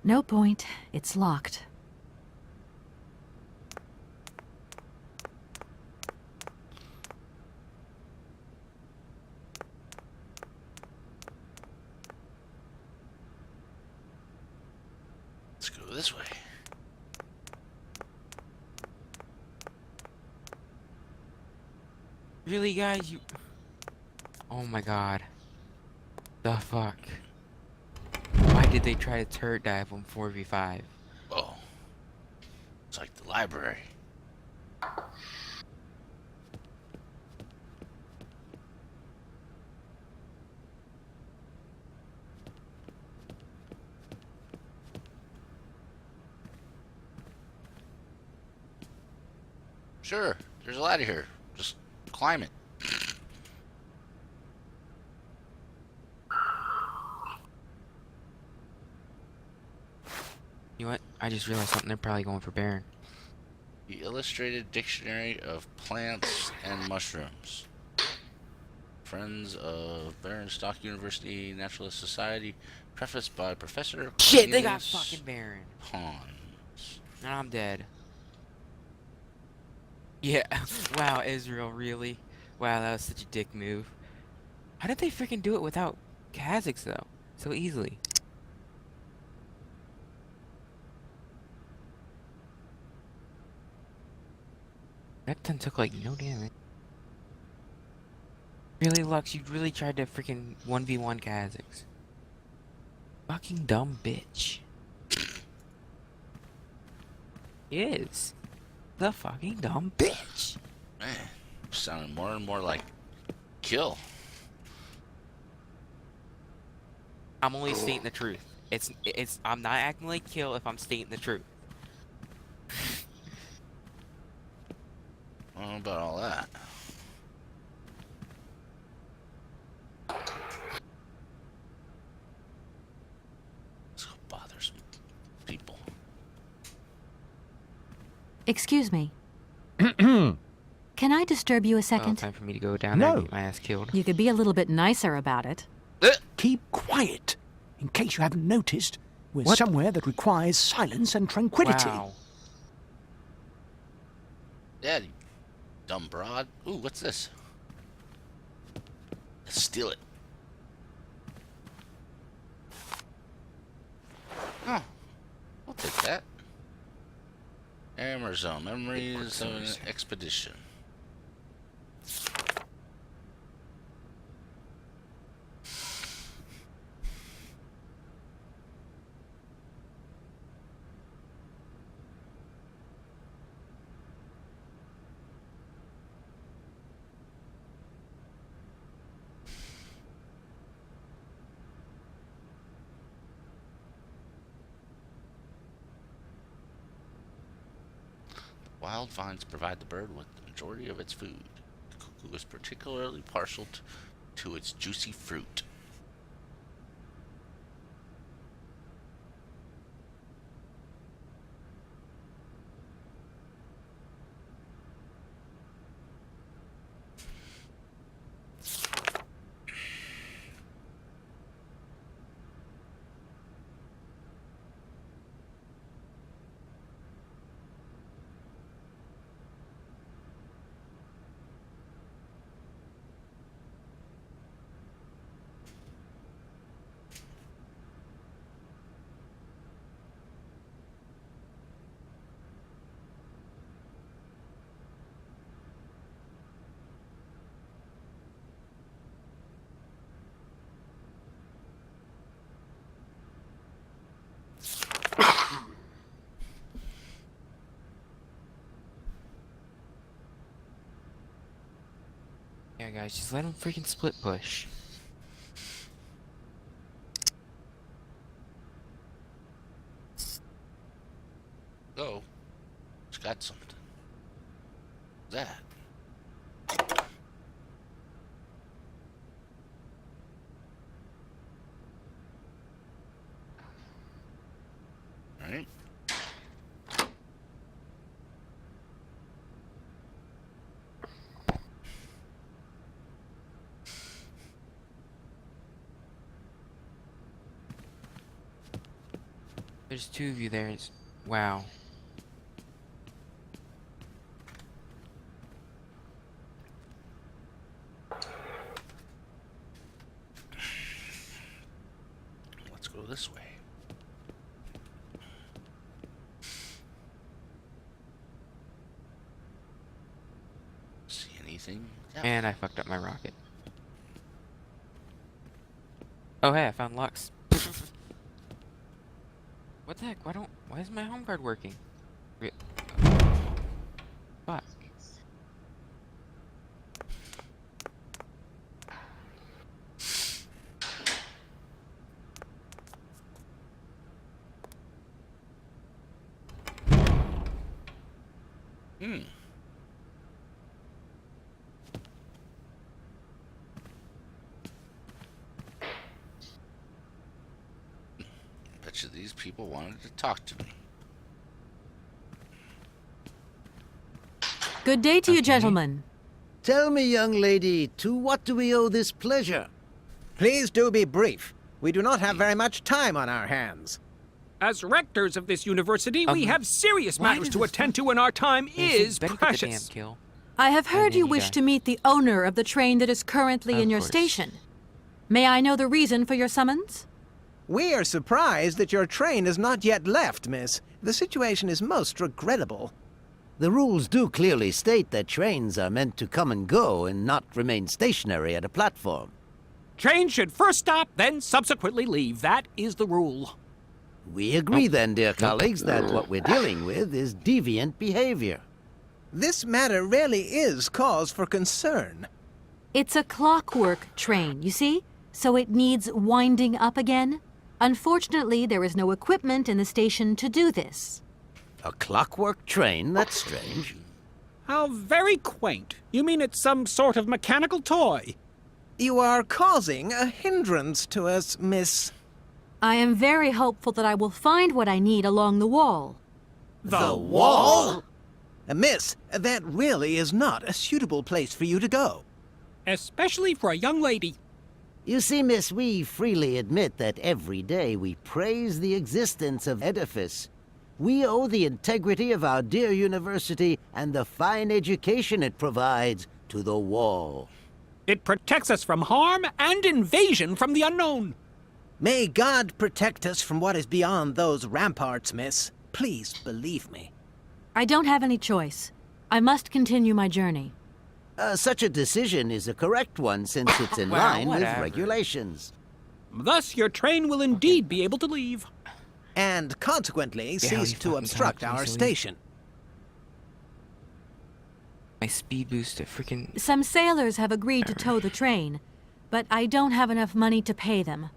No point. It's locked. Let's go this way. Really, guys? You... Oh my god. The fuck? Why did they try to turret dive on 4v5? Oh, it's like the library. Sure, there's a ladder here. Just climb it. You know what? I just realized something. They're probably going for Baron. The Illustrated Dictionary of Plants and Mushrooms. Friends of Stock University Naturalist Society. Prefaced by Professor Shit, they got Cornelius fucking Baron. Pons. Now I'm dead. Yeah. Wow, Israel, really? Wow, that was such a dick move. How did they freaking do it without Kazakhs, though? So easily. That ton took, like, no damage. Really, Lux, you really tried to freaking 1v1 Kazakhs. Fucking dumb bitch. Is the fucking dumb bitch. Man, sounding more and more like kill. I'm only stating the truth. I'm not acting like kill if I'm stating the truth. I don't know about all that. Let's go bother some people. Excuse me. Can I disturb you a Oh, second? time for me to go down there and No. get my ass killed. You could be a little bit nicer about it. Keep quiet. In case you haven't noticed, we're What? somewhere that requires silence and tranquility. Wow. Daddy, dumb broad. Ooh, what's this? Let's steal it. Huh. I'll take that. Amazon, memories of an expedition. Wild vines provide the bird with the majority of its food. The cuckoo is particularly partial to its juicy fruit. Yeah, guys, just let him freaking split push. Oh, it's got something. What's that? Right? There's two of you there. Wow. Let's go this way. See anything? Yeah. And I fucked up my rocket. Oh hey, I found Lux. What the heck? Why is my home card working? Fuck. Bet you these people wanted to talk to me. Good day to you, gentlemen. Tell me, young lady, to what do we owe this pleasure? Please do be brief. We do not have very much time on our hands. As rectors of this university, we have serious why matters does to this attend to, and our time is Better get the damn precious. kill. I have heard then you you wish die. to meet the owner of the train that is currently Of in your course. station. May I know the reason for your summons? We are surprised that your train has not yet left, miss. The situation is most regrettable. The rules do clearly state that trains are meant to come and go and not remain stationary at a platform. Train should first stop, then subsequently leave. That is the rule. We agree then, dear colleagues, that what we're dealing with is deviant behavior. This matter really is cause for concern. It's a clockwork train, you see? So it needs winding up again. Unfortunately, there is no equipment in the station to do this. A clockwork train? That's strange. How very quaint. You mean it's some sort of mechanical toy? You are causing a hindrance to us, miss. I am very hopeful that I will find what I need along the wall. The wall? Miss, that really is not a suitable place for you to go. Especially for a young lady. You see, miss, we freely admit that every day we praise the existence of edifice. We owe the integrity of our dear university and the fine education it provides to the wall. It protects us from harm and invasion from the unknown. May God protect us from what is beyond those ramparts, miss. Please believe me. I don't have any choice. I must continue my journey. Such a decision is a correct one since it's in Well, line whatever. with regulations. Thus, your train will indeed be able to leave. And consequently cease you to fucking obstruct talk our easily. station. My speed boost to freaking. Some sailors have agreed to tow the train, but I don't have enough money to pay them.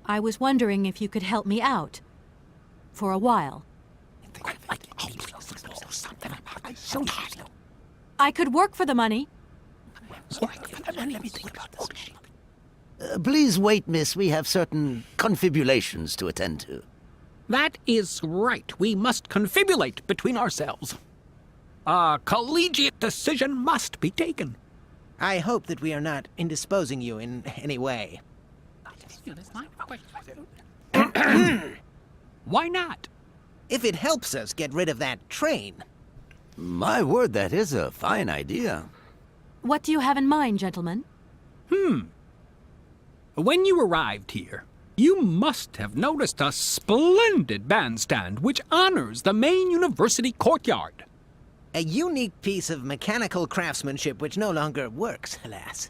I was wondering if you could help me out. For a while. I could work for the money. Please wait, miss. We have certain confibulations to attend to. That is right. We must confibulate between ourselves. A collegiate decision must be taken. I hope that we are not indisposing you in any way. Why not? If it helps us get rid of that train. My word, that is a fine idea. What do you have in mind, gentlemen? When you arrived here, you must have noticed a splendid bandstand which honors the main university courtyard. A unique piece of mechanical craftsmanship which no longer works, alas.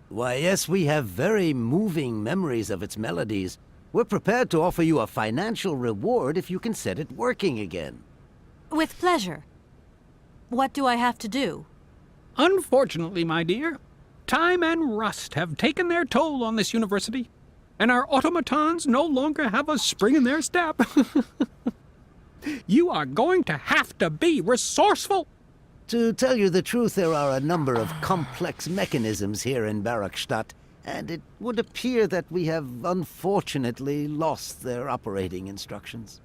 Why, yes, we have very moving memories of its melodies. We're prepared to offer you a financial reward if you can set it working again. With pleasure. What do I have to do? Unfortunately, my dear, time and rust have taken their toll on this university, and our automatons no longer have a spring in their step. You are going to have to be resourceful. To tell you the truth, there are a number of complex mechanisms here in Barakstadt, and it would appear that we have unfortunately lost their operating instructions.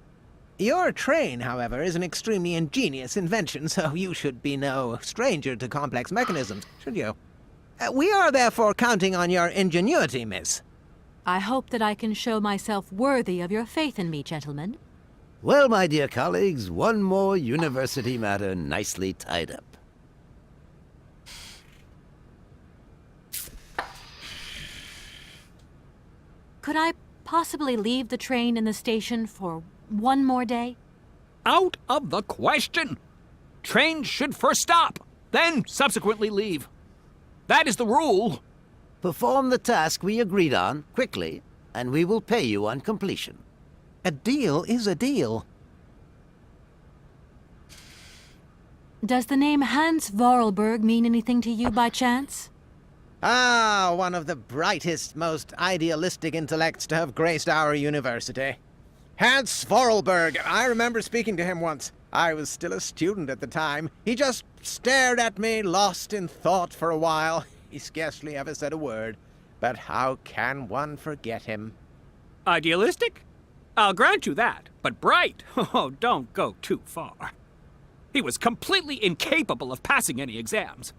Your train, however, is an extremely ingenious invention, so you should be no stranger to complex mechanisms, should you? We are therefore counting on your ingenuity, miss. I hope that I can show myself worthy of your faith in me, gentlemen. Well, my dear colleagues, one more university matter nicely tied up. Could I possibly leave the train in the station for one more day? Out of the question! Trains should first stop, then subsequently leave. That is the rule. Perform the task we agreed on, quickly, and we will pay you on completion. A deal is a deal. Does the name Hans Vorarlberg mean anything to you by chance? Ah, one of the brightest, most idealistic intellects to have graced our university. Hans Vorarlberg. I remember speaking to him once. I was still a student at the time. He just stared at me, lost in thought for a while. He scarcely ever said a word. But how can one forget him? Idealistic? I'll grant you that, but bright? Oh, don't go too far. He was completely incapable of passing any exams.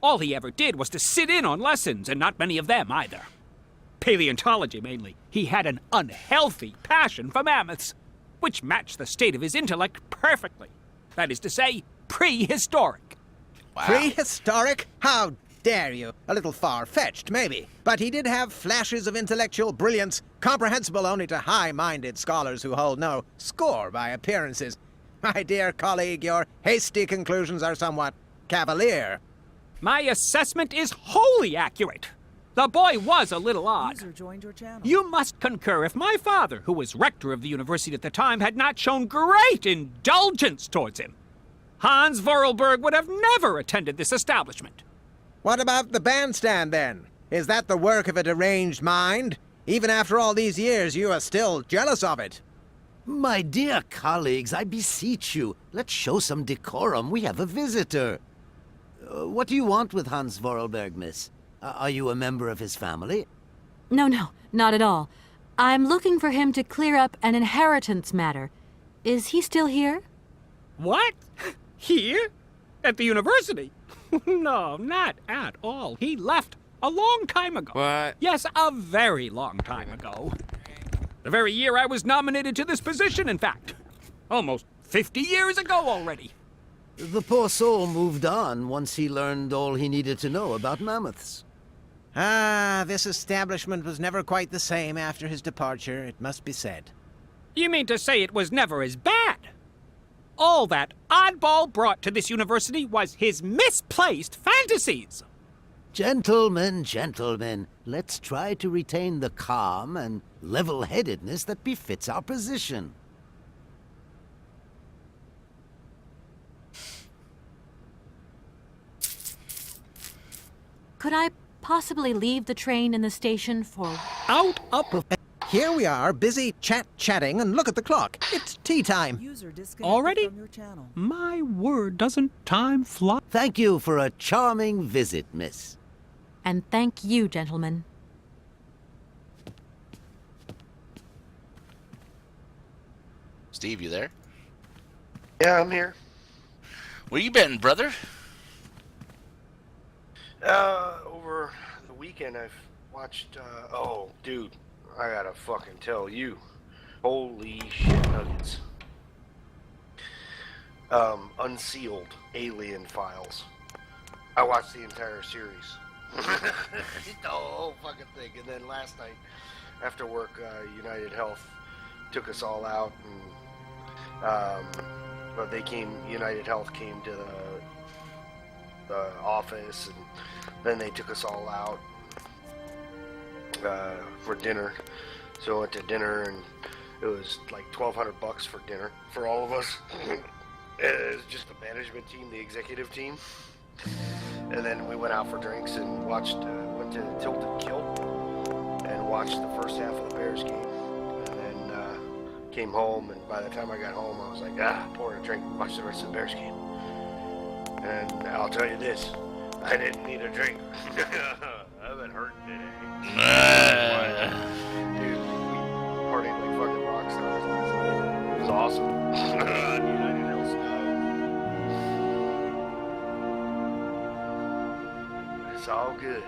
All he ever did was to sit in on lessons, and not many of them either. Paleontology, mainly. He had an unhealthy passion for mammoths, which matched the state of his intellect perfectly. That is to say, prehistoric. Wow. Prehistoric? How dare you? A little far-fetched, maybe. But he did have flashes of intellectual brilliance, comprehensible only to high-minded scholars who hold no score by appearances. My dear colleague, your hasty conclusions are somewhat cavalier. My assessment is wholly accurate. The boy was a little odd. User joined your channel. You must concur if my father, who was rector of the university at the time, had not shown great indulgence towards him. Hans Vorarlberg would have never attended this establishment. What about the bandstand, then? Is that the work of a deranged mind? Even after all these years, you are still jealous of it. My dear colleagues, I beseech you, let's show some decorum. We have a visitor. What do you want with Hans Vorarlberg, miss? Are you a member of his family? No, not at all. I'm looking for him to clear up an inheritance matter. Is he still here? What? Here? At the university? No, not at all. He left a long time ago. What? Yes, a very long time ago. The very year I was nominated to this position, in fact. Almost 50 years ago already. The poor soul moved on once he learned all he needed to know about mammoths. Ah, this establishment was never quite the same after his departure, it must be said. You mean to say it was never as bad? All that oddball brought to this university was his misplaced fantasies. Gentlemen, gentlemen, let's try to retain the calm and level-headedness that befits our position. Could I possibly leave the train in the station for... Out of... Here we are, busy chatting, and look at the clock. It's tea time. User disconnected Already? from your channel. My word, doesn't time fly? Thank you for a charming visit, miss. And thank you, gentlemen. Steve, you there? Yeah, I'm here. Where you been, brother? Over the weekend I've watched, oh, dude, I gotta fucking tell you. Holy shit nuggets. Unsealed Alien Files. I watched the entire series. The whole fucking thing. And then last night, after work, United Health took us all out, and well, United Health came to the office, and then they took us all out for dinner. So I went to dinner, and it was like $1,200 for dinner for all of us. It was just the management team, the executive team. And then we went out for drinks and went to Tilted Kilt and watched the first half of the Bears game. And then came home, and by the time I got home, I was like, pour a drink, watch the rest of the Bears game. And I'll tell you this, I didn't need a drink. I've been hurting today. Dude, we partied like fucking rock stars last night. It was awesome. United Health style. It's all good.